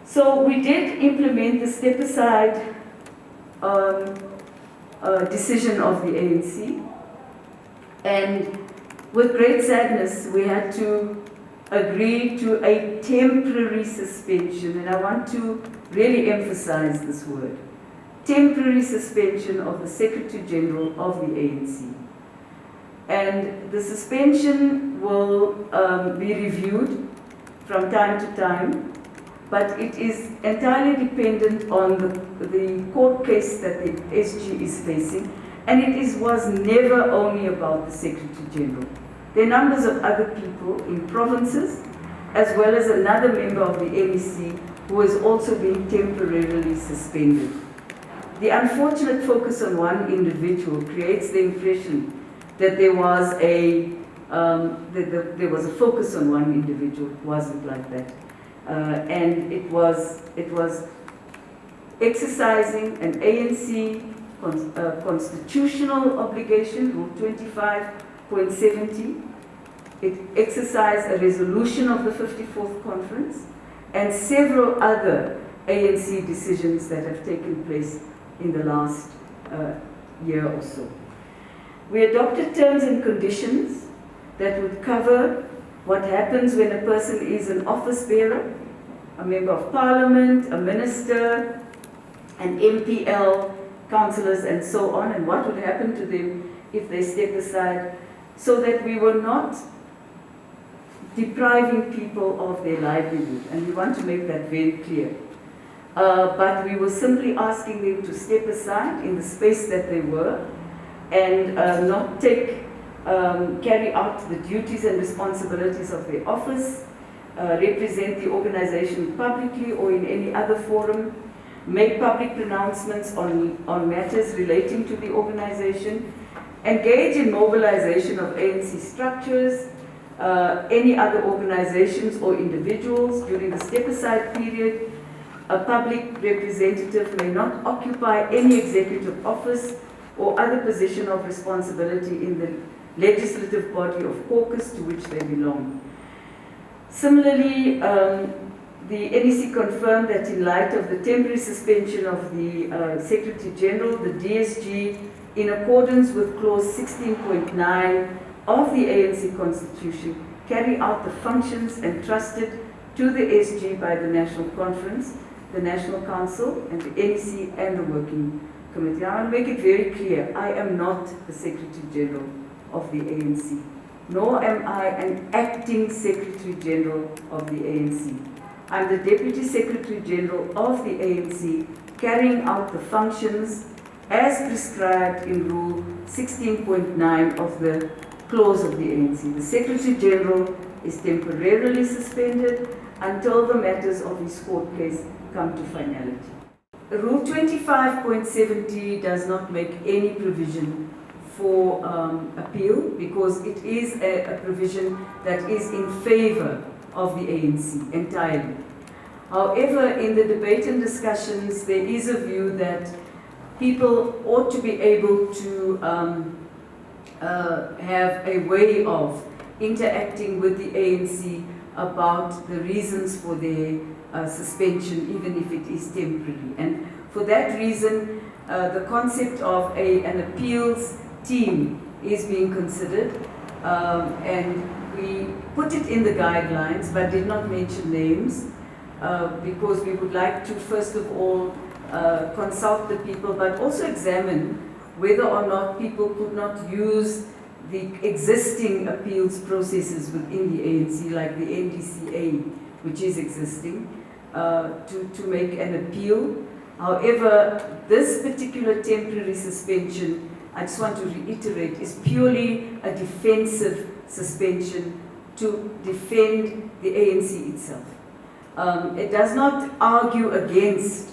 So we did implement the step-aside decision of the ANC, and with great sadness we had to agree to a temporary suspension, and I want to really emphasize this word, temporary suspension of the Secretary General of the ANC. And the suspension will be reviewed from time to time, but it is entirely dependent on the court case that the SG is facing, and it was never only about the Secretary General. There are numbers of other people in provinces, as well as another member of the NEC who has also been temporarily suspended. The unfortunate focus on one individual creates the impression that there was a focus on one individual. It wasn't like that. And it was exercising an ANC constitutional obligation, Rule 25.70. It exercised a resolution of the 54th Conference and several other ANC decisions that have taken place in the last year or so. We adopted terms and conditions that would cover what happens when a person is an office bearer, a member of parliament, a minister, an MPL, councillors, and so on, and what would happen to them if they step aside, so that we were not depriving people of their livelihood, and we want to make that very clear. But we were simply asking them to step aside in the space that they were and not carry out the duties and responsibilities of their office, represent the organization publicly or in any other forum, make public pronouncements on matters relating to the organization, engage in mobilization of ANC structures, any other organizations or individuals during the step-aside period. A public representative may not occupy any executive office or other position of responsibility in the legislative body of caucus to which they belong. Similarly, the NEC confirmed that in light of the temporary suspension of the Secretary General, the DSG, in accordance with clause 16.9 of the ANC Constitution, carry out the functions entrusted to the SG by the National Conference, the National Council, and the NEC and the Working Committee. I want to make it very clear, I am not the Secretary General of the ANC, nor am I an acting Secretary General of the ANC. I'm the Deputy Secretary General of the ANC, carrying out the functions as prescribed in Rule 16.9 of the clause of the ANC. The Secretary General is temporarily suspended until the matters of his court case come to finality. Rule 25.70 does not make any provision for appeal, because it is a provision that is in favor of the ANC entirely. However, in the debate and discussions, there is a view that people ought to be able to have a way of interacting with the ANC about the reasons for their suspension, even if it is temporary. And for that reason, the concept of an appeals team is being considered, and we put it in the guidelines but did not mention names, because we would like to first of all consult the people, but also examine whether or not people could not use the existing appeals processes within the ANC, like the NDCA, which is existing, to make an appeal. However, this particular temporary suspension, I just want to reiterate, is purely a defensive suspension to defend the ANC itself. It does not argue against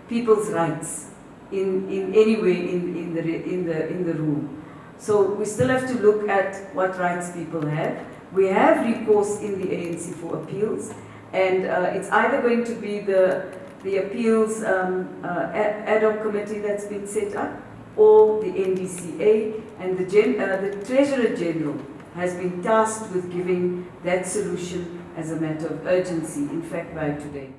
people's rights in any way in the rule. So we still have to look at what rights people have. We have recourse in the ANC for appeals, and it's either going to be the appeals ad hoc committee that's been set up, or the NDCA, and the Treasurer General has been tasked with giving that solution as a matter of urgency, in fact by today.